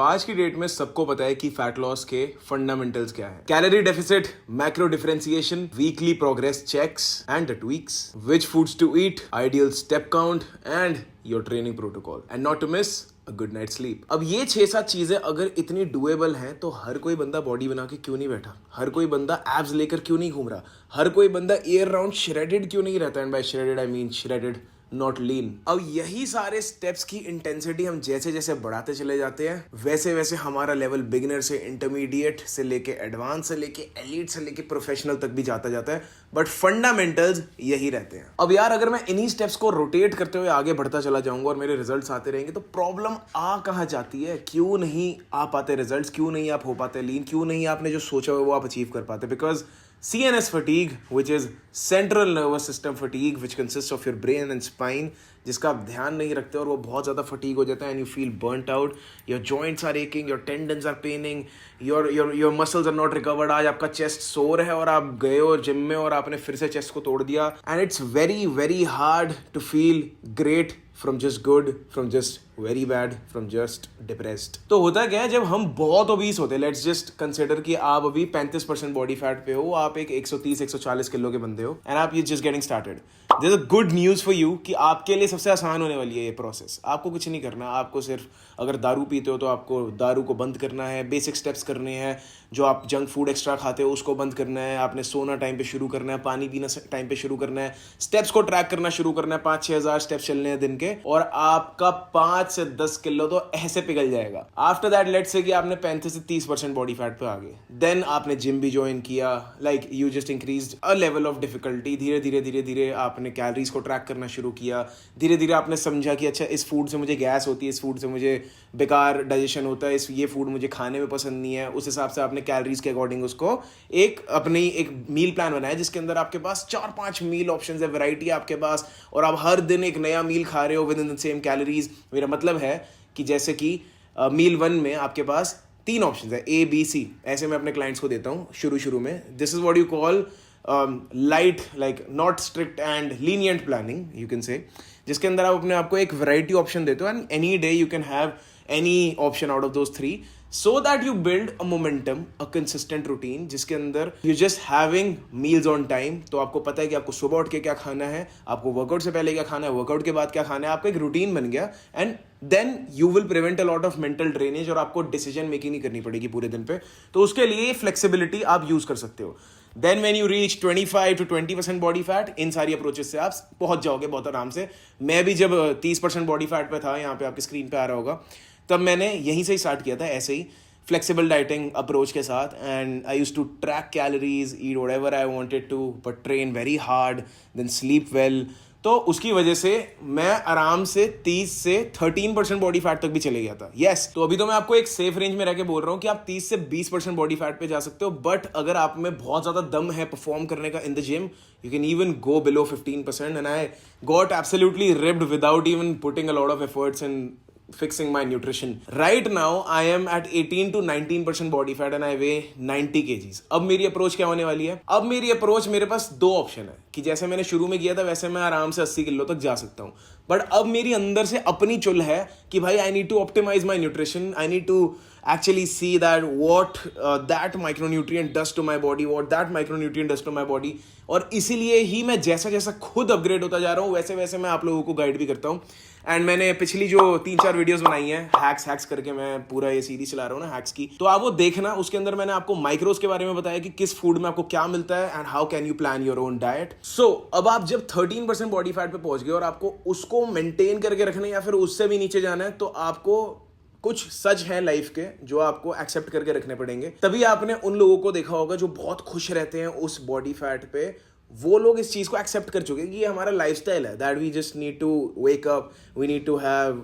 आज की डेट में सबको पता है कि फैट लॉस के फंडामेंटल्स क्या है। Calorie deficit, macro differentiation, weekly progress checks and the tweaks, which foods to eat, ideal step count and your training protocol and not to miss a good night sleep. अब ये 6-7 चीजें अगर इतनी doable हैं तो हर कोई बंदा बॉडी बना के क्यों नहीं बैठा? हर कोई बंदा एब्स लेकर क्यों नहीं घूम रहा? हर कोई बंदा ईयर राउंड श्रेडेड क्यों नहीं रहता? And by shredded I mean shredded, not lean. अब यही सारे स्टेप्स की इंटेंसिटी हम जैसे जैसे बढ़ाते चले जाते हैं वैसे वैसे हमारा लेवल बिगिनर से इंटरमीडिएट से लेके एडवांस से लेके एलीट से लेके प्रोफेशनल तक भी जाता है, बट फंडामेंटल्स यही रहते हैं। अब यार अगर मैं इन्हीं स्टेप्स को रोटेट करते हुए आगे बढ़ता चला जाऊंगा और मेरे रिजल्ट्स आते रहेंगे तो प्रॉब्लम आ कहाँ जाती है? क्यों नहीं आ पाते रिजल्ट्स? क्यों नहीं आप हो पाते लीन? क्यों नहीं आपने जो सोचा हुआ वो आप अचीव कर पाते? Because CNS fatigue, which is central nervous system fatigue, which consists of your brain and spine, जिसका आप ध्यान नहीं रखते और वो बहुत ज़्यादा फटीग हो जाता है and you feel burnt out, your joints are aching, your tendons are paining, your muscles are not recovered. आज आपका चेस्ट सोर है और आप गए हो जिम में और आपने फिर से चेस्ट को तोड़ दिया and it's very very hard to feel great from just good, from just very bad, from just depressed। तो होता क्या है जब हम बहुत ओबीस होते हैं, लेट्स जस्ट कंसिडर कि आप अभी 35% बॉडी फैट पे हो, आप एक 130-140 किलो के बंदे हो एंड आप ये just getting started. There is a good news for you कि आपके लिए सबसे आसान होने वाली है ये प्रोसेस। आपको कुछ नहीं करना, आपको सिर्फ अगर दारू पीते हो तो आपको दारू को बंद करना है, बेसिक स्टेप्स करने हैं। जो आप जंक फूड एक्स्ट्रा खाते हो उसको बंद करना है, आपने सोना टाइम पे शुरू करना है, पानी पीना टाइम पे शुरू करना है, स्टेप्स को ट्रैक करना शुरू करना है, 5-6 हज़ार स्टेप्स चलने हैं दिन के और आपका 5 से 10 किलो तो ऐसे पिघल जाएगा। आफ्टर दैट लेट्स से कि आपने 35 से 30% बॉडी फैट पे आ गए, देन आपने जिम भी ज्वाइन किया, like you just increased a level of difficulty. धीरे धीरे आपने कैलोरीज को ट्रैक करना शुरू किया, धीरे धीरे आपने समझा कि अच्छा इस फूड से मुझे गैस होती है, इस फूड से मुझे बेकार डाइजेशन होता है, ये फूड मुझे खाने में पसंद नहीं है। उस हिसाब से आपने कैलोरीज के अकॉर्डिंग उसको एक मील प्लान बनाया जिसके अंदर आपके पास 4-5 मील ऑप्शंस है, वैरायटी है आपके पास और आप हर दिन एक नया मील खा रहे हो with in the same calories. मेरा मतलब है कि जैसे कि मील 1 में आपके पास 3 ऑप्शंस है, A B C। ऐसे मैं अपने क्लाइंट्स को देता हूँ शुरू में। This is what you call light, like not strict and lenient planning you can say, जिसके अंदर आप अपने आपको एक वैरायटी ऑप्शन देते हो and any day you can have any option out of those 3 so that you build a momentum, a consistent routine जिसके अंदर you're just having meals on time। तो आपको पता है कि आपको सुबह उठ के क्या खाना है, आपको वर्कआउट से पहले क्या खाना है, वर्कआउट के बाद क्या खाना है, आपका एक रूटीन बन गया and then you will prevent a lot of mental drainage और आपको डिसीजन मेकिंग नहीं करनी पड़ेगी पूरे दिन पे। तो उसके लिए फ्लेक्सिबिलिटी आप यूज कर सकते हो। Then when you reach 25 to 20% body fat, इन सारी अप्रोचेस से आप पहुंच जाओगे बहुत आराम से। मैं भी जब 30% बॉडी फैट पे था, यहाँ पे आपकी स्क्रीन पे आ रहा होगा, तब मैंने यहीं से ही स्टार्ट किया था ऐसे ही फ्लेक्सिबल डाइटिंग अप्रोच के साथ and I used to track calories, eat whatever I wanted to, but train very hard, then sleep well. तो उसकी वजह से मैं आराम से 30 से 13% बॉडी फैट तक भी चले गया था। यस, तो अभी तो मैं आपको एक सेफ रेंज में रह के बोल रहा हूँ कि आप 30 से 20% बॉडी फैट पे जा सकते हो, बट अगर आप में बहुत ज़्यादा दम है परफॉर्म करने का in the gym, you can even go below 15% and I got absolutely ripped without even putting a lot of efforts in fixing my nutrition. Right now I am at 18 to 19% body fat and I weigh 90 kgs। अब मेरी approach क्या होने वाली है? अब मेरी approach, मेरे पास 2 option है कि जैसे मैंने शुरू में किया था वैसे मैं आराम से 80 किलो तक जा सकता हूँ, बट अब मेरी अंदर से अपनी चुल है कि भाई I need to optimise my nutrition, I need to actually see that what that micronutrient does to my body, what that micronutrient does to my body। और इसीलिए ही मैं जैसा जैसा खुद अपग्रेड होता जा रहा हूँ वैसे वैसे मैं आप लोगों को गाइड भी करता हूँ। एंड मैंने पिछली जो 3-4 वीडियोस बनाई हैं हैक्स करके, मैं पूरा ये सीरीज चला रहा हूँ ना हैक्स की, तो आप वो देखना। उसके अंदर मैंने आपको माइक्रोस के बारे में बताया कि किस फूड में आपको क्या मिलता है and how can you plan your own diet. So अब आप जब 13% बॉडी फैट पे पहुंच गए और आपको उसको मेंटेन करके रखना है या फिर उससे भी नीचे जाना है, तो आपको कुछ सच है लाइफ के जो आपको एक्सेप्ट करके रखने पड़ेंगे। तभी आपने उन लोगों को देखा होगा जो बहुत खुश रहते हैं उस बॉडी फैट पे, वो लोग इस चीज को एक्सेप्ट कर चुके हैं कि ये हमारा लाइफस्टाइल है, that we just need to wake up, we need to have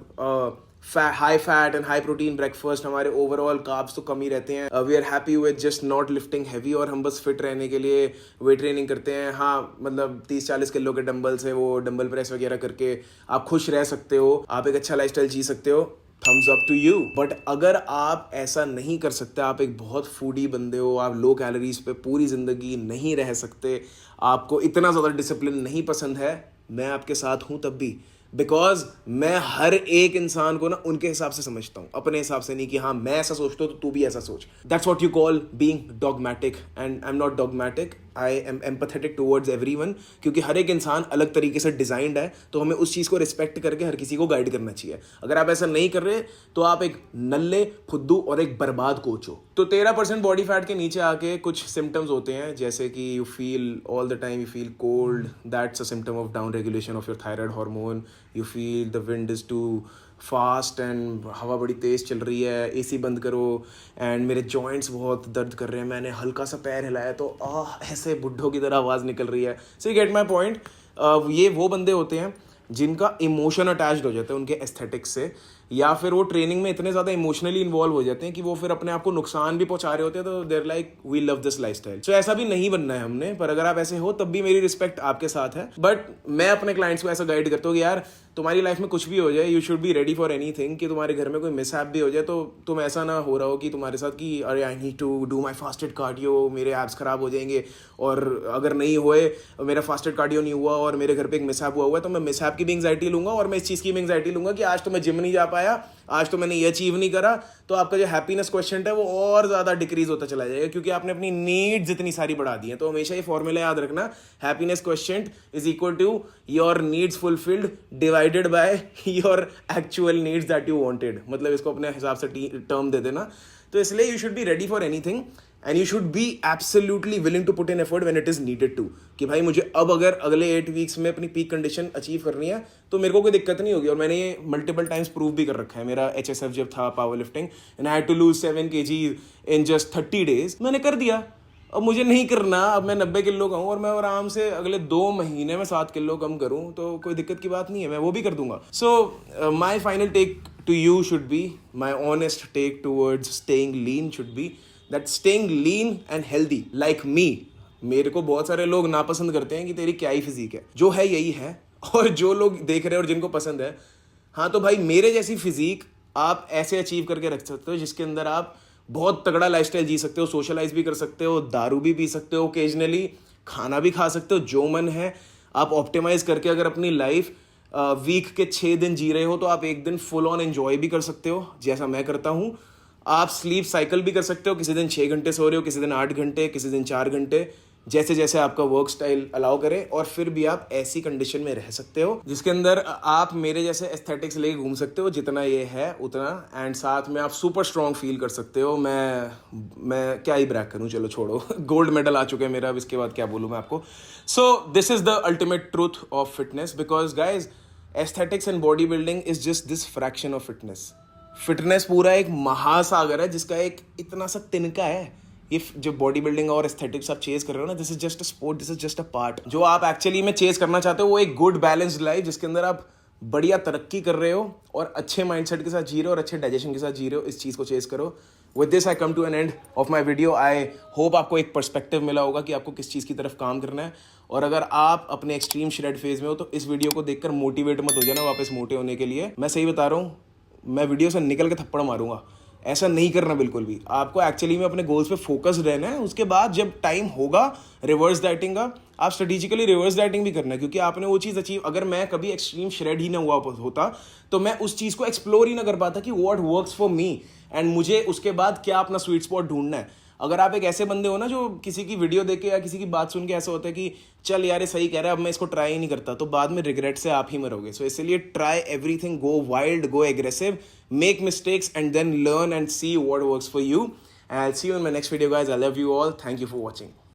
high fat and high protein breakfast. हमारे ओवरऑल कार्ब्स तो कम ही रहते हैं, we are happy with just not lifting heavy, और हम बस फिट रहने के लिए वेट ट्रेनिंग करते हैं। हाँ, मतलब 30-40 किलो के डंबल से वो डंबल प्रेस वगैरह करके आप खुश रह सकते हो, आप एक अच्छा लाइफस्टाइल जी सकते हो, thumbs up to you. But अगर आप ऐसा नहीं कर सकते, आप एक बहुत फूडी बंदे हो, आप लो कैलोरीज पे पूरी जिंदगी नहीं रह सकते, आपको इतना ज़्यादा डिसिप्लिन नहीं पसंद है, मैं आपके साथ हूँ तब भी। बिकॉज मैं हर एक इंसान को ना उनके हिसाब से समझता हूँ, अपने हिसाब से नहीं कि हाँ मैं ऐसा सोचता हूँ तो तू भी ऐसा सोच. That's what you call being dogmatic, and I am not dogmatic, I am empathetic towards everyone. क्योंकि हर एक इंसान अलग तरीके से डिजाइंड है, तो हमें उस चीज़ को रिस्पेक्ट करके हर किसी को गाइड करना चाहिए. अगर आप ऐसा नहीं कर रहे तो आप एक नल्ले, फुद्दू और एक बर्बाद कोच हो. तो 13% बॉडी फैट के नीचे आके कुछ सिम्टम्स होते हैं, जैसे कि you feel all the time, you feel cold, that's a symptom of down regulation of your thyroid hormone. You feel the wind is too fast and हवा बड़ी तेज़ चल रही है, एसी बंद करो, एंड मेरे जॉइंट्स बहुत दर्द कर रहे हैं, मैंने हल्का सा पैर हिलाया तो ऐसे बुड्ढों की तरह आवाज़ निकल रही है. So you get my point. ये वो बंदे होते हैं जिनका इमोशन अटैच्ड हो जाता है उनके एस्थेटिक्स से, या फिर वो ट्रेनिंग में इतने ज़्यादा इमोशनली इन्वॉल्व हो जाते हैं कि वो फिर अपने आप को नुकसान भी पहुंचा रहे होते हैं. तो there like we love this lifestyle. So ऐसा भी नहीं बनना है हमने, पर अगर आप ऐसे हो तब भी मेरी रिस्पेक्ट आपके साथ है. बट मैं अपने क्लाइंट्स को ऐसा गाइड करता हूँ कि यार तुम्हारी लाइफ में कुछ भी हो जाए, you should be ready for anything. कि तुम्हारे घर में कोई मिसहैप भी हो जाए तो तुम ऐसा ना हो रहा हो कि तुम्हारे साथ कि अरे I need to do my fasted cardio, मेरे एब्स खराब हो जाएंगे, और अगर नहीं हुए, मेरा फास्टेड कार्डियो नहीं हुआ और मेरे घर पे एक मिसहैप हुआ है, तो मैं मिसहैप की भी एंग्जाइटी लूंगा और मैं इस चीज़ की भी एंग्जाइटी लूंगा कि आज तो मैं जिम नहीं जा पाया, आज तो मैंने ये अचीव नहीं करा. तो आपका जो हैप्पीनेस क्वेश्चन है वो और ज़्यादा डिक्रीज होता चला जाएगा, क्योंकि आपने अपनी नीड्स इतनी सारी बढ़ा दी हैं. तो हमेशा ये फॉर्मूला याद रखना, happiness question is equal to your needs fulfilled divided by your actual needs that you wanted. मतलब इसको अपने हिसाब से टर्म दे देना. तो इसलिए you should be ready for anything and you should be absolutely willing to put in effort when it is needed to. कि भाई मुझे अब अगर अगले 8 वीक्स में अपनी पीक कंडीशन अचीव करनी है तो मेरे को कोई दिक्कत नहीं होगी. और मैंने ये मल्टीपल टाइम्स प्रूव भी कर रखा है. मेरा HSF जब था power lifting, and I had to lose 7 kg in just 30 days, मैंने कर दिया. अब मुझे नहीं करना, अब मैं 90 किलो का हूँ और मैं आराम से अगले 2 महीने में 7 किलो कम करूँ तो कोई दिक्कत की बात नहीं है, मैं वो भी कर दूंगा. So my final take to you should be, my honest take towards staying lean should be that staying lean and healthy like me. मेरे को बहुत सारे लोग नापसंद करते हैं कि तेरी क्या ही फिजिक है, जो है यही है. और जो लोग देख रहे हैं और जिनको पसंद है, हाँ तो भाई मेरे जैसी फिजिक आप ऐसे अचीव करके रख सकते हो जिसके अंदर आप बहुत तगड़ा लाइफस्टाइल जी सकते हो, सोशलाइज भी कर सकते हो, दारू भी पी सकते हो ओकेजनली, खाना भी खा सकते हो, जो मन है आप ऑप्टिमाइज करके अगर अपनी लाइफ वीक के 6 दिन जी रहे हो तो आप एक दिन फुल ऑन एंजॉय भी कर सकते हो, जैसा मैं करता हूँ. आप स्लीप साइकिल भी कर सकते हो, किसी दिन 6 घंटे सो रहे हो, किसी दिन 8 घंटे, किसी दिन 4 घंटे, जैसे जैसे आपका वर्क स्टाइल अलाउ करे. और फिर भी आप ऐसी कंडीशन में रह सकते हो जिसके अंदर आप मेरे जैसे एस्थेटिक्स लेके घूम सकते हो, जितना ये है उतना, एंड साथ में आप सुपर स्ट्रॉन्ग फील कर सकते हो. मैं क्या ही ब्रैग करूं, चलो छोड़ो. गोल्ड मेडल आ चुका है मेरा, अब इसके बाद क्या बोलूं मैं आपको. So this is the ultimate truth of fitness, because guys aesthetics and body building is just this fraction of fitness. Fitness पूरा एक महासागर है जिसका एक इतना सा तिनका है. ये जो बॉडी बिल्डिंग और एस्थेटिक्स आप चेज कर रहे हो ना, this is just a sport, this is just a part. जो आप एक्चुअली में चेज करना चाहते हो वो एक गुड बैलेंस्ड लाइफ जिसके अंदर आप बढ़िया तरक्की कर रहे हो और अच्छे माइंडसेट के साथ जी रहे हो और अच्छे डाइजेशन के साथ जी रहे हो. इस चीज़ को चेज करो. With this I come to an end of my video. I hope आपको एक पर्सपेक्टिव मिला होगा कि आपको किस चीज़ की तरफ काम करना है. और अगर आप अपने एक्सट्रीम श्रेड फेज में हो तो इस वीडियो को देखकर मोटिवेट मत हो जाना वापस मोटे होने के लिए. मैं सही बता रहा हूँ, मैं वीडियो से निकल के थप्पड़ मारूंगा. ऐसा नहीं करना बिल्कुल भी. आपको एक्चुअली में अपने गोल्स पे फोकस रहना है. उसके बाद जब टाइम होगा रिवर्स डाइटिंग का, आप स्ट्रेटेजिकली रिवर्स डाइटिंग भी करना है, क्योंकि आपने वो चीज़ अचीव, अगर मैं कभी एक्सट्रीम श्रेड ही ना हुआ होता तो मैं उस चीज़ को एक्सप्लोर ही ना कर पाता कि what works for me, and मुझे उसके बाद क्या अपना स्वीट स्पॉट ढूंढना है. अगर आप एक ऐसे बंदे हो ना जो किसी की वीडियो देख के या किसी की बात सुन के ऐसा होता है कि चल यार ये सही कह रहा है, अब मैं इसको ट्राई ही नहीं करता, तो बाद में रिग्रेट से आप ही मरोगे. सो इसलिए try everything, go wild, go aggressive, make mistakes and then learn and see what works for you. And I'll see you in my next video, guys. I love you all. Thank you for watching.